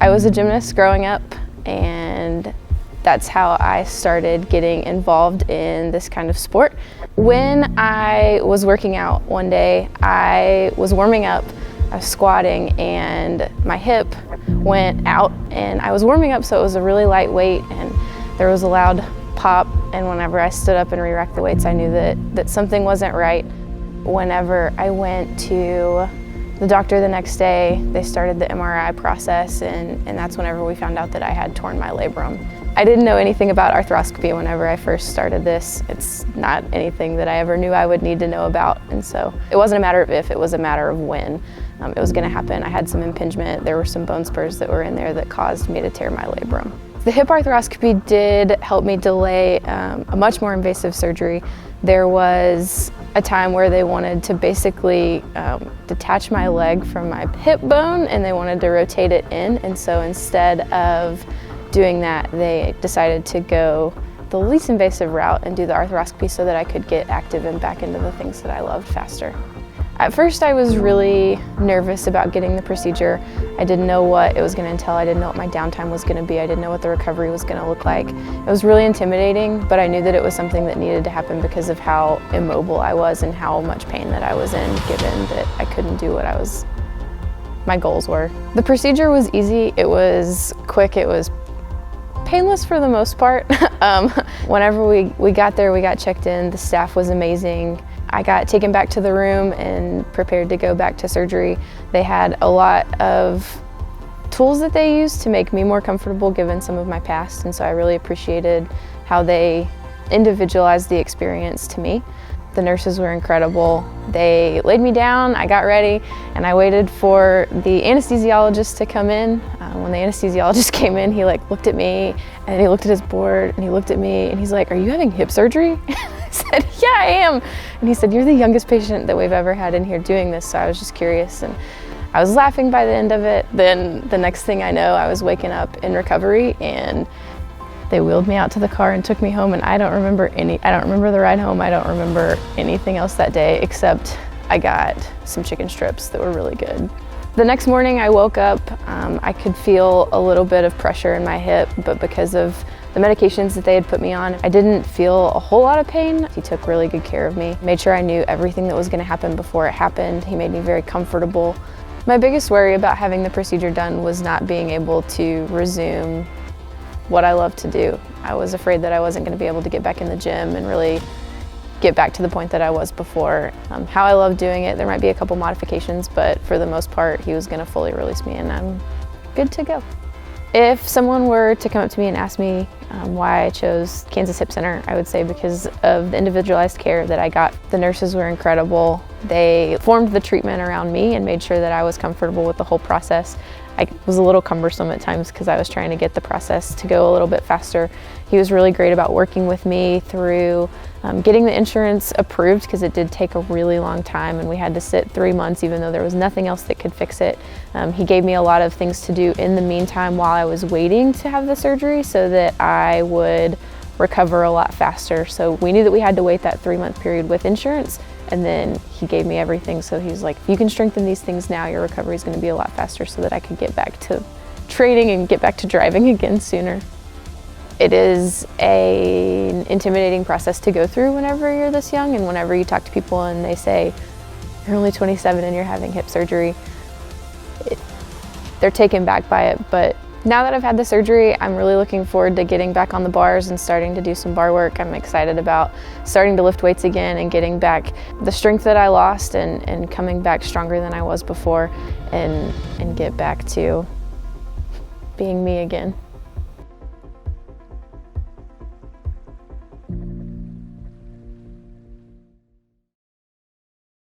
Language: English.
I was a gymnast growing up, and that's how I started getting involved in this kind of sport. When I was working out one day, I was warming up, I was squatting, and my hip went out, and I was warming up, so it was a really light weight, and there was a loud pop, and whenever I stood up and re-racked the weights, I knew that something wasn't right. Whenever I went to the doctor the next day, they started the MRI process, and that's whenever we found out that I had torn my labrum. I didn't know anything about arthroscopy whenever I first started this. It's not anything that I ever knew I would need to know about, and so it wasn't a matter of if, it was a matter of when it was going to happen. I had some impingement, there were some bone spurs that were in there that caused me to tear my labrum. The hip arthroscopy did help me delay a much more invasive surgery. There was a time where they wanted to basically detach my leg from my hip bone, and they wanted to rotate it in, and so instead of doing that, they decided to go the least invasive route and do the arthroscopy so that I could get active and back into the things that I loved faster. At first I was really nervous about getting the procedure. I didn't know what it was going to entail. I didn't know what my downtime was going to be. I didn't know what the recovery was going to look like. It was really intimidating, but I knew that it was something that needed to happen because of how immobile I was and how much pain that I was in, given that I couldn't do what my goals were. The procedure was easy, it was quick, it was painless for the most part. Whenever we got there, we got checked in, the staff was amazing. I got taken back to the room and prepared to go back to surgery. They had a lot of tools that they used to make me more comfortable given some of my past, and so I really appreciated how they individualized the experience to me. The nurses were incredible. They laid me down, I got ready, and I waited for the anesthesiologist to come in. When the anesthesiologist came in, he looked at me, and he looked at his board, and he looked at me, and he's like, "Are you having hip surgery?" I said, "Yeah, I am." And he said, "You're the youngest patient that we've ever had in here doing this," so I was just curious, and I was laughing by the end of it. Then the next thing I know, I was waking up in recovery, and they wheeled me out to the car and took me home, and I don't remember the ride home. I don't remember anything else that day except I got some chicken strips that were really good. The next morning I woke up, I could feel a little bit of pressure in my hip, but because of the medications that they had put me on, I didn't feel a whole lot of pain. He took really good care of me, made sure I knew everything that was going to happen before it happened. He made me very comfortable. My biggest worry about having the procedure done was not being able to resume what I love to do. I was afraid that I wasn't going to be able to get back in the gym and really get back to the point that I was before. How I love doing it, there might be a couple modifications, but for the most part, he was going to fully release me, and I'm good to go. If someone were to come up to me and ask me why I chose Kansas Hip Center, I would say because of the individualized care that I got. The nurses were incredible. They formed the treatment around me and made sure that I was comfortable with the whole process. I was a little cumbersome at times because I was trying to get the process to go a little bit faster. He was really great about working with me through getting the insurance approved, because it did take a really long time and we had to sit 3 months even though there was nothing else that could fix it. He gave me a lot of things to do in the meantime while I was waiting to have the surgery so that I would recover a lot faster. So we knew that we had to wait that 3-month period with insurance, and then he gave me everything. So he's like, if you can strengthen these things now, your recovery is going to be a lot faster, so that I could get back to training and get back to driving again sooner. It is an intimidating process to go through whenever you're this young, and whenever you talk to people and they say, you're only 27 and you're having hip surgery, they're taken back by it. But now that I've had the surgery, I'm really looking forward to getting back on the bars and starting to do some bar work. I'm excited about starting to lift weights again and getting back the strength that I lost, and coming back stronger than I was before, and get back to being me again.